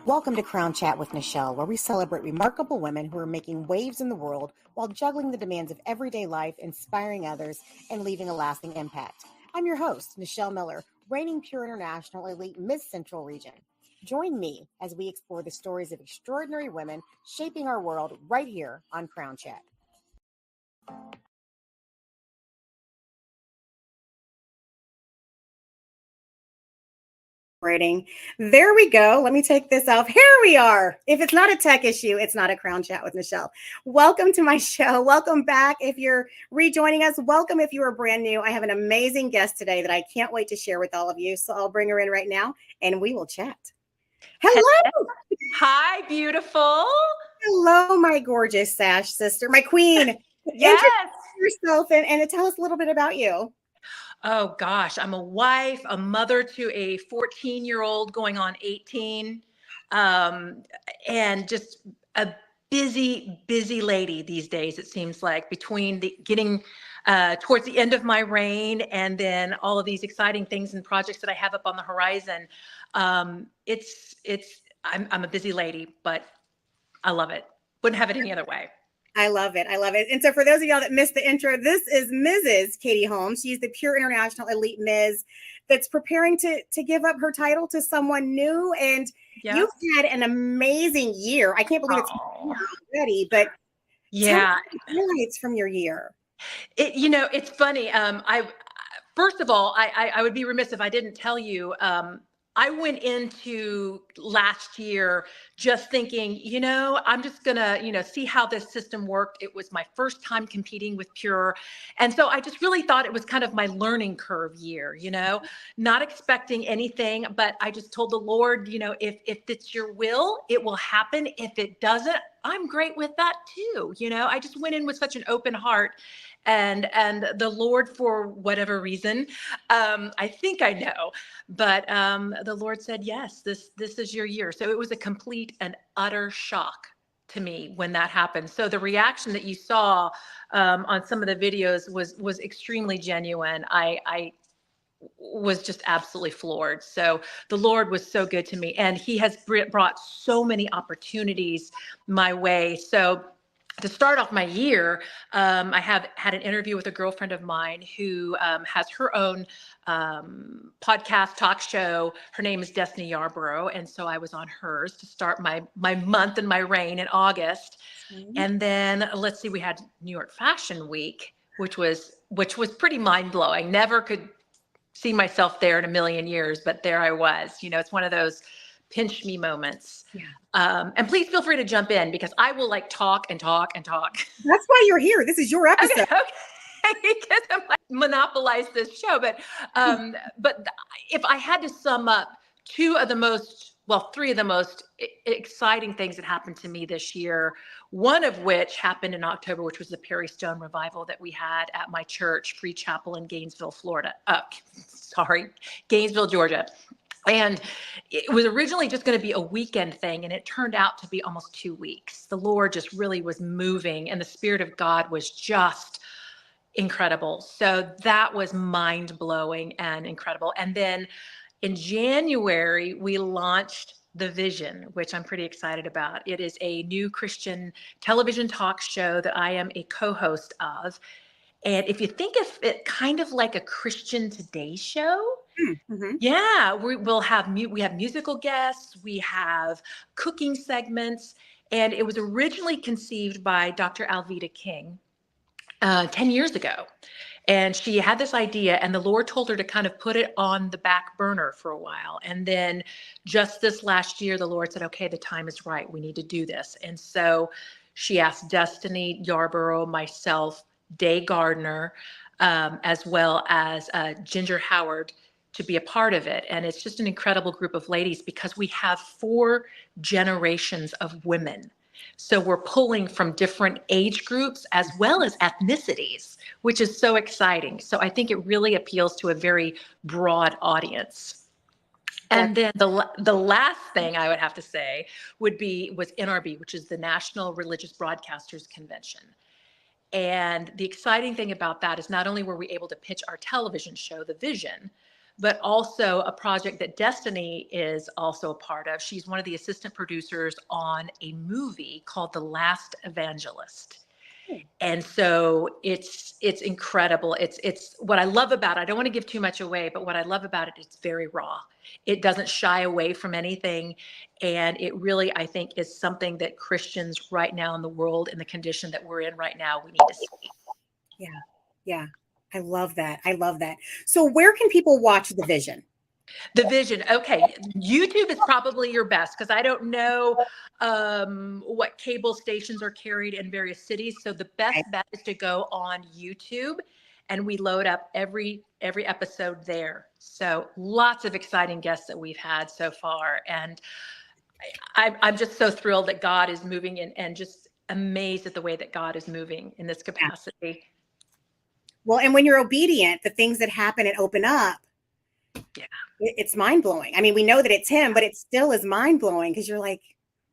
Welcome to Crown Chat with Nichelle, where we celebrate remarkable women who are making waves in the world while juggling the demands of everyday life, inspiring others, and leaving a lasting impact. I'm your host, Nichelle Miller, reigning Pure International Elite Miss Central Region. Join me as we explore the stories of extraordinary women shaping our world right here on Crown Chat. There we go. Let me take this off. Here we are. If it's not a tech issue, it's not a Crown Chat with Nichelle. Welcome to my show. Welcome back. If you're rejoining us, welcome if you are brand new. I have an amazing guest today that I can't wait to share with all of you. So I'll bring her in right now and we will chat. Hello. Hi, beautiful. Hello, my gorgeous Sash sister, my queen. Yes. Introduce yourself and tell us a little bit about you. Oh gosh, I'm a wife, a mother to a 14-year-old going on 18, and just a busy lady these days. It seems like between the getting towards the end of my reign and then all of these exciting things and projects that I have up on the horizon. I'm a busy lady, but I love it. Wouldn't have it any other way. I love it. I love it. And so for those of y'all that missed the intro, this is Mrs. Katie Holmes. She's the Pure International Elite Ms. that's preparing to give up her title to someone new. And you've had an amazing year. I can't believe it's already, but yeah, highlights from your year. It's funny. First of all, I would be remiss if I didn't tell you, I went into last year just thinking, I'm just going to, see how this system worked. It was my first time competing with Pure. And so I just really thought it was kind of my learning curve year, not expecting anything, but I just told the Lord, if it's your will, it will happen. If it doesn't, I'm great with that too. I just went in with such an open heart. And the Lord, for whatever reason, I think I know, but the Lord said, yes, this is your year. So it was a complete and utter shock to me when that happened. So the reaction that you saw on some of the videos was extremely genuine. I was just absolutely floored. So the Lord was so good to me, and he has brought so many opportunities my way. So to start off my year, I have had an interview with a girlfriend of mine who has her own podcast talk show. Her name is Destiny Yarborough. And so I was on hers to start my month and my reign in August. Mm-hmm. And then let's see, we had New York Fashion Week, which was pretty mind blowing. Never could see myself there in a million years, but there I was. It's one of those pinch me moments. Yeah. And please feel free to jump in because I will talk and talk and talk. That's why you're here. This is your episode. Okay. Because I'm monopolize this show. But if I had to sum up three of the most exciting things that happened to me this year, one of which happened in October, which was the Perry Stone revival that we had at my church, Free Chapel in Gainesville, Gainesville, Georgia. And it was originally just going to be a weekend thing, and it turned out to be almost 2 weeks. The Lord just really was moving, and the Spirit of God was just incredible. So that was mind-blowing and incredible. And then in January, we launched The Vision, which I'm pretty excited about. It is a new Christian television talk show that I am a co-host of. And if you think of it kind of like a Christian Today show, mm-hmm. Yeah, we have musical guests, we have cooking segments, and it was originally conceived by Dr. Alveda King 10 years ago. And she had this idea, and the Lord told her to kind of put it on the back burner for a while. And then just this last year, the Lord said, okay, the time is right. We need to do this. And so she asked Destiny Yarborough, myself, Day Gardner, as well as Ginger Howard to be a part of it. And it's just an incredible group of ladies because we have 4 generations of women. So we're pulling from different age groups as well as ethnicities, which is so exciting. So I think it really appeals to a very broad audience. And then the last thing I would have to say was NRB, which is the National Religious Broadcasters Convention. And the exciting thing about that is not only were we able to pitch our television show, The Vision, but also a project that Destiny is also a part of. She's one of the assistant producers on a movie called The Last Evangelist. And so it's incredible. It's what I love about it. I don't want to give too much away, but what I love about it, it's very raw. It doesn't shy away from anything. And it really, I think, is something that Christians right now in the world, in the condition that we're in right now, we need to see. Yeah. Yeah. I love that. I love that. So where can people watch The Vision? The Vision. Okay. YouTube is probably your best because I don't know what cable stations are carried in various cities. So the best bet is to go on YouTube, and we load up every episode there. So lots of exciting guests that we've had so far. And I'm just so thrilled that God is moving and just amazed at the way that God is moving in this capacity. Well, and when you're obedient, the things that happen and open up, it's mind blowing. I mean, we know that it's him, but it still is mind blowing because you're like,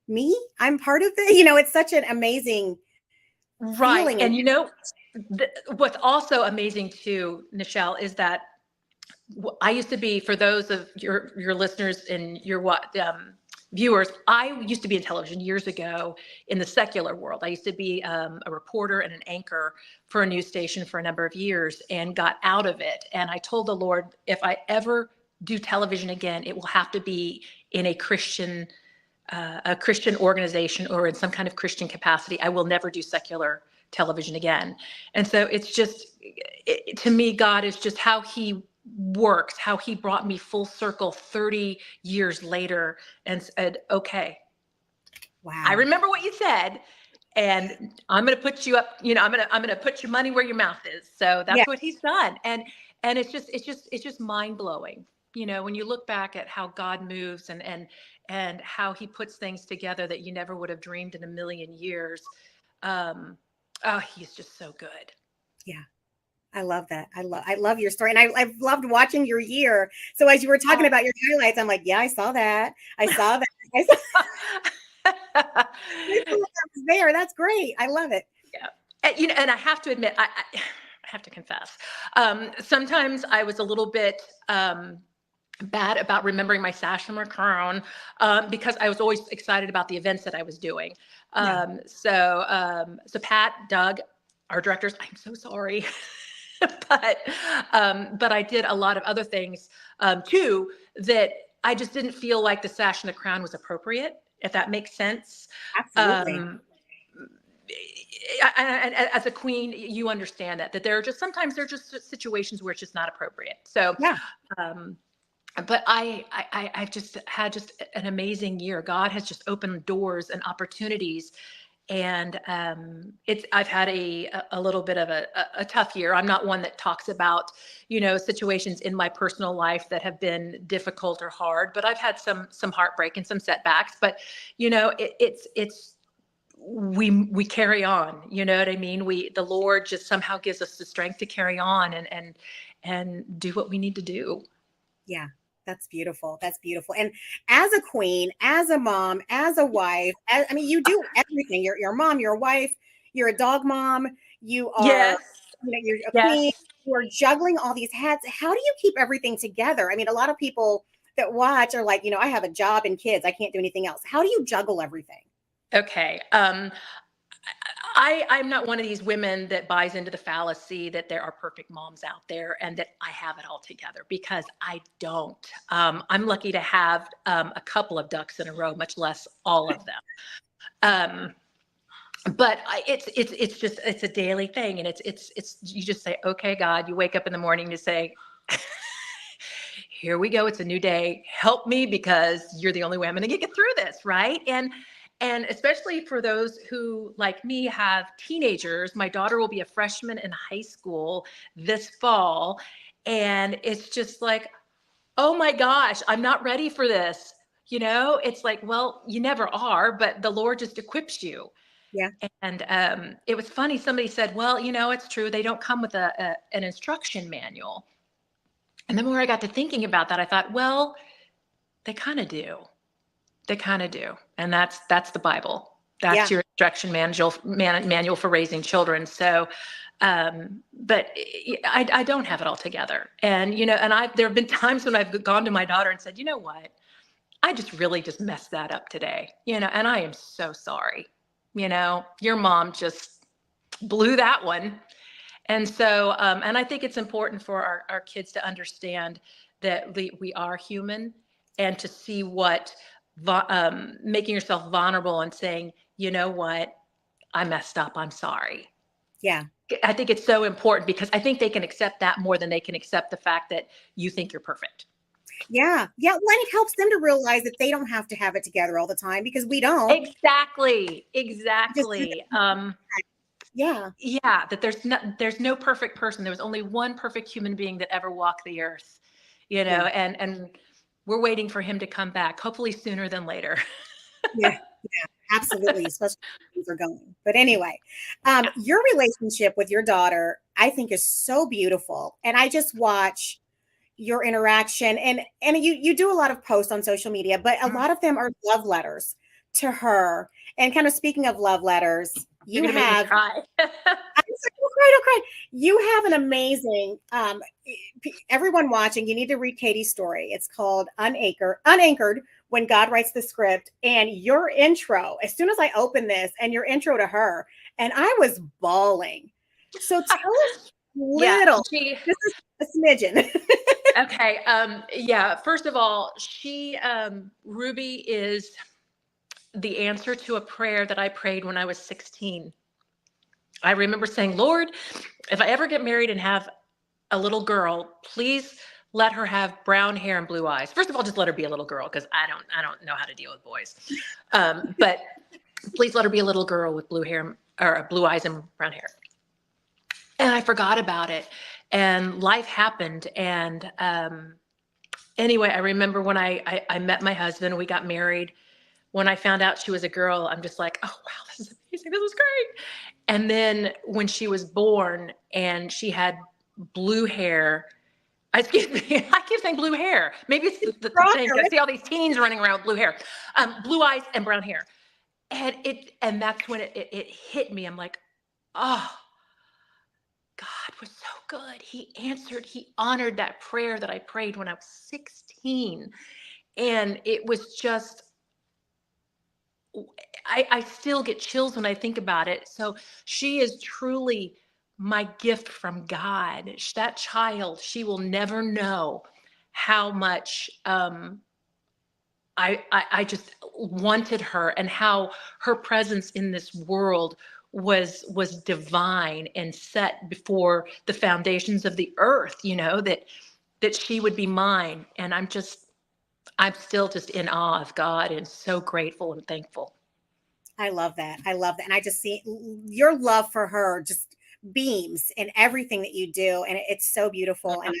me? I'm part of it. It's such an amazing feeling. And what's also amazing too, Nichelle, is that I used to be, for those of your listeners and your viewers, I used to be in television years ago in the secular world. I used to be a reporter and an anchor for a news station for a number of years and got out of it. And I told the Lord, if I ever do television again, it will have to be in a Christian organization or in some kind of Christian capacity. I will never do secular television again. And so it's just, to me, God is just how he works, how he brought me full circle 30 years later and said, okay, wow, I remember what you said, and I'm going to put you up, I'm going to put your money where your mouth is. So that's what he's done. And it's just mind blowing. When you look back at how God moves and how he puts things together that you never would have dreamed in a million years. He's just so good. Yeah. I love that. I love your story. And I've loved watching your year. So as you were talking about your highlights, I'm like, yeah, I saw that. I saw that. I was there. That's great. I love it. Yeah. And I have to admit, I have to confess, sometimes I was a little bit bad about remembering my sash and my crown because I was always excited about the events that I was doing. So Pat, Doug, our directors, I'm so sorry. but I did a lot of other things too that I just didn't feel like the sash and the crown was appropriate, if that makes sense. Absolutely. And as a queen, you understand that there are just sometimes there are just situations where it's just not appropriate. So, but I've just had an amazing year. God has just opened doors and opportunities. And I've had a little bit of a tough year. I'm not one that talks about, situations in my personal life that have been difficult or hard, but I've had some heartbreak and some setbacks, but we carry on, you know what I mean? The Lord just somehow gives us the strength to carry on and do what we need to do. Yeah. That's beautiful. That's beautiful. And as a queen, as a mom, as a wife, you do everything. You're a mom, you're a wife, you're a dog mom, you are, you're a queen, you are juggling all these hats. How do you keep everything together? I mean, a lot of people that watch are like, I have a job and kids. I can't do anything else. How do you juggle everything? Okay. I'm not one of these women that buys into the fallacy that there are perfect moms out there and that I have it all together, because I don't. I'm lucky to have a couple of ducks in a row, much less all of them. But it's a daily thing, and it's you just say, okay, God. You wake up in the morning to say, here we go. It's a new day. Help me, because you're the only way I'm going to get through this, right? And especially for those who, like me, have teenagers. My daughter will be a freshman in high school this fall. And it's just like, oh my gosh, I'm not ready for this. It's like, well, you never are, but the Lord just equips you. Yeah. And it was funny. Somebody said, well, it's true. They don't come with an instruction manual. And the more I got to thinking about that, I thought, well, they kind of do. They kind of do. And that's the Bible. That's your instruction manual for raising children. So, but I don't have it all together. And, there have been times when I've gone to my daughter and said, you know what? I just really just messed that up today, and I am so sorry. Your mom just blew that one. And so, and I think it's important for our kids to understand that we are human, and to see what making yourself vulnerable and saying, you know what, I messed up, I'm sorry. Yeah. I think it's so important, because I think they can accept that more than they can accept the fact that you think you're perfect. Yeah. Yeah. Well, and it helps them to realize that they don't have to have it together all the time, because we don't. Exactly. Yeah. Yeah, that there's no perfect person. There was only one perfect human being that ever walked the earth, Yeah. and we're waiting for him to come back, hopefully sooner than later. Yeah. Yeah. Absolutely. Especially when things are going. But anyway, your relationship with your daughter, I think, is so beautiful. And I just watch your interaction, and you do a lot of posts on social media, but a lot of them are love letters to her. And kind of speaking of love letters, You're you gonna make me have cry. don't cry. You have an amazing everyone watching, you need to read Katie's story. It's called Unanchored, When God Writes the Script. And your intro, as soon as I opened this, and your intro to her, and I was bawling. So tell us a Yeah, little. This is a smidgen. okay. Yeah. First of all, Ruby is the answer to a prayer that I prayed when I was 16. I remember saying, Lord, if I ever get married and have a little girl, please let her have brown hair and blue eyes. First of all, just let her be a little girl, because I don't know how to deal with boys. But please let her be a little girl with blue hair, or blue eyes and brown hair. And I forgot about it, and life happened. And anyway, I remember when I met my husband, we got married. When I found out she was a girl, I'm just like, oh, wow, this is amazing. This is great. And then when she was born and she had blue hair, excuse me, I keep saying blue hair. Maybe it's the thing. I see all these teens running around with blue hair, blue eyes and brown hair. And that's when it hit me. I'm like, oh, God was so good. He honored that prayer that I prayed when I was 16. And it was just, I still get chills when I think about it. So she is truly my gift from God. That child, she will never know how much I just wanted her, and how her presence in this world was divine and set before the foundations of the earth, that she would be mine. And I'm still just in awe of God, and so grateful and thankful. I love that. I love that. And I just see your love for her just beams in everything that you do. And it's so beautiful. And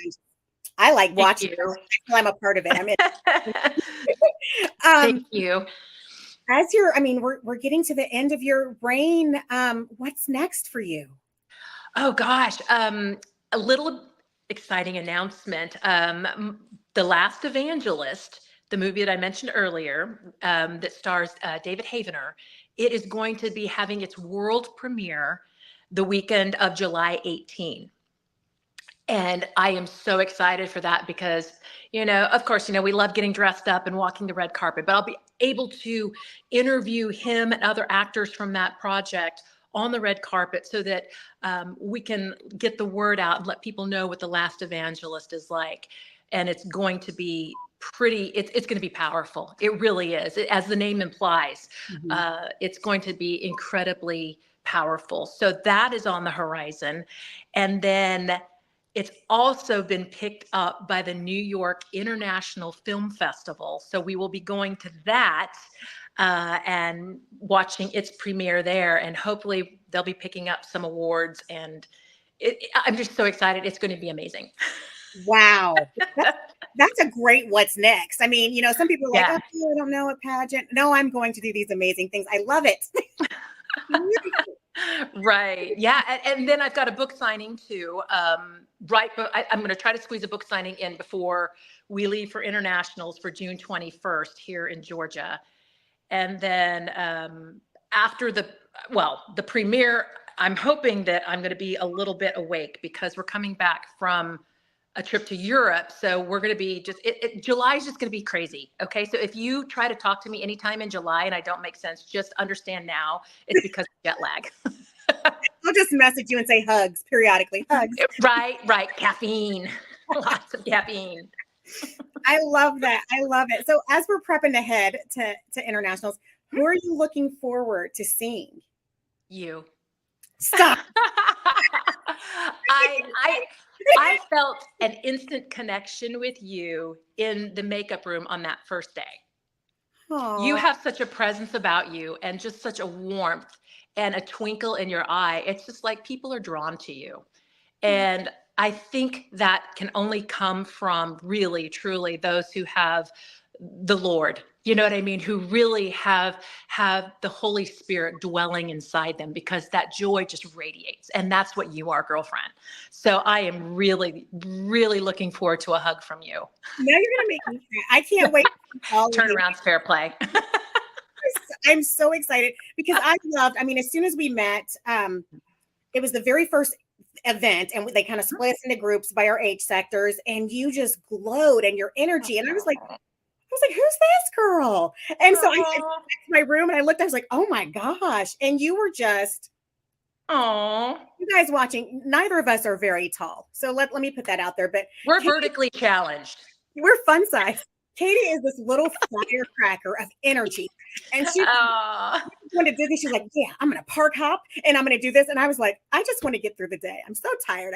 I like Thank watching you. it. I'm a part of it. I'm in. Thank you. We're getting to the end of your reign. What's next for you? Oh gosh. A little exciting announcement. The Last Evangelist, the movie that I mentioned earlier, that stars David Havener, it is going to be having its world premiere the weekend of July 18. And I am so excited for that, because, of course, we love getting dressed up and walking the red carpet, but I'll be able to interview him and other actors from that project on the red carpet, so that we can get the word out and let people know what The Last Evangelist is like. And it's going to be it's going to be powerful. It really is. As the name implies, it's going to be incredibly powerful. So that is on the horizon. And then it's also been picked up by the New York International Film Festival. So we will be going to that and watching its premiere there. And hopefully they'll be picking up some awards. And I'm just so excited. It's going to be amazing. Wow. That's a great what's next. I mean, some people are like, Yeah. oh, I don't know, a pageant. No, I'm going to do these amazing things. I love it. Right. Yeah. And then I've got a book signing too. Right. But I'm going to try to squeeze a book signing in before we leave for internationals for June 21st here in Georgia. And then after the premiere, I'm hoping that I'm going to be a little bit awake because we're coming back from a trip to Europe. So we're going to be July is just going to be crazy. Okay. So if you try to talk to me anytime in July and I don't make sense, just understand now it's because of jet lag. I'll just message you and say hugs periodically. Hugs. Right. Caffeine. Lots of caffeine. I love that. I love it. So as we're prepping to head to internationals, who are you looking forward to seeing? You. Stop. I felt an instant connection with you in the makeup room on that first day. Aww. You have such a presence about you and just such a warmth and a twinkle in your eye. It's just like people are drawn to you. And I think that can only come from really, truly those who have the Lord, you know what I mean? Who really have the Holy Spirit dwelling inside them, because that joy just radiates. And that's what you are, girlfriend. So I am really, really looking forward to a hug from you. Now you're going to make me cry. I can't wait. Turnaround's fair play. I'm so excited because as soon as we met, it was the very first event and they kind of split us into groups by our age sectors, and you just glowed and your energy. And I was like, who's this girl? And so I went to my room and I looked, I was like, oh my gosh. And you were just, you guys watching, neither of us are very tall. So let me put that out there, but we're vertically challenged. We're fun size. Katie is this little firecracker of energy. And she went to Disney. She's like, yeah, I'm going to park hop and I'm going to do this. And I was like, I just want to get through the day. I'm so tired.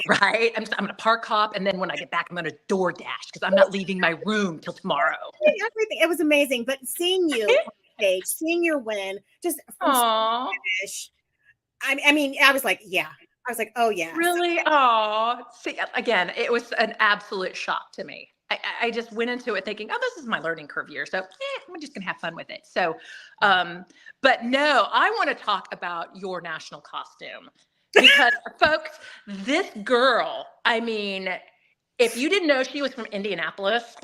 Right. I'm going to park hop. And then when I get back, I'm going to DoorDash because I'm not leaving my room till tomorrow. Everything. It was amazing. But seeing you on stage, seeing your win, just from finish, I was like, yeah. I was like, oh yeah. Really? See, again, it was an absolute shock to me. I just went into it thinking, oh, this is my learning curve year. So I'm just going to have fun with it. So, but no, I want to talk about your national costume because folks, this girl, if you didn't know she was from Indianapolis,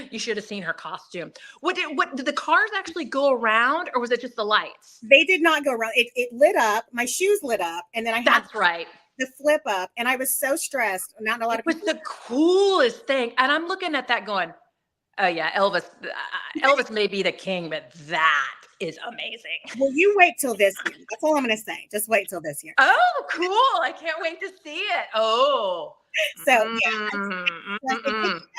you should have seen her costume. What did the cars actually go around, or was it just the lights? They did not go around. It lit up. My shoes lit up. And then I had the flip up, and I was so stressed. Not a lot of people. It was the coolest thing. And I'm looking at that going, oh yeah, Elvis may be the king, but that is amazing. Well, you wait till this year. That's all I'm going to say. Just wait till this year. Oh, cool. I can't wait to see it. Oh. So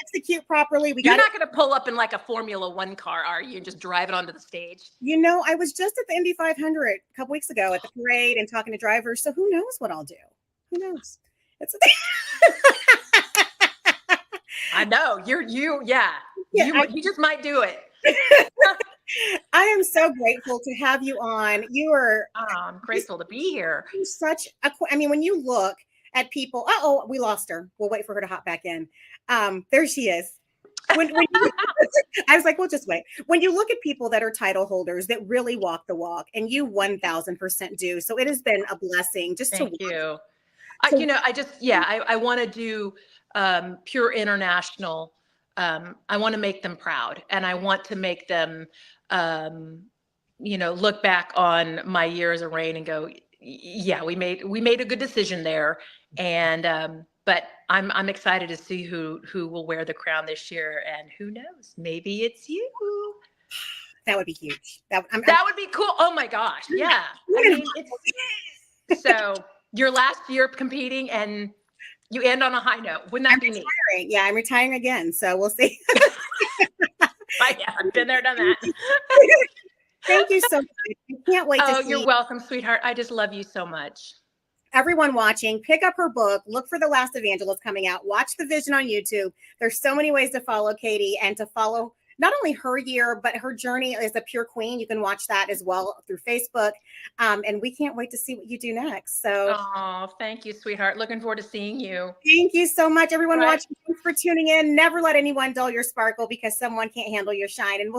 execute properly. You're not going to pull up in like a Formula One car, are you? And just drive it onto the stage? I was just at the Indy 500 a couple weeks ago at the parade and talking to drivers. So who knows what I'll do? Who knows? I know you just might do it. I am so grateful to have you on. You are. I'm grateful to be here. When you look at people, we lost her. We'll wait for her to hop back in. There she is. When I was like, we'll just wait. When you look at people that are title holders that really walk the walk, and you 1000% do. So it has been a blessing just Thank you. I want to do Pure International. I want to make them proud, and I want to make them, look back on my year as a reign and go, yeah, we made a good decision there. And, but I'm excited to see who will wear the crown this year, and who knows, maybe it's you. That would be huge. That would be cool. Oh my gosh. Yeah. So your last year competing and you end on a high note. Wouldn't that be neat? Yeah, I'm retiring again. So we'll see. Yeah, I've been there, done that. Thank you so much. I can't wait to see. Oh, you're welcome, sweetheart. I just love you so much. Everyone watching, pick up her book. Look for The Last Evangelist coming out. Watch the vision on YouTube. There's so many ways to follow Katie and to follow not only her year, but her journey as a pure queen. You can watch that as well through Facebook. And we can't wait to see what you do next. So, thank you, sweetheart. Looking forward to seeing you. Thank you so much, everyone watching. Thanks for tuning in. Never let anyone dull your sparkle, because someone can't handle your shine. And we'll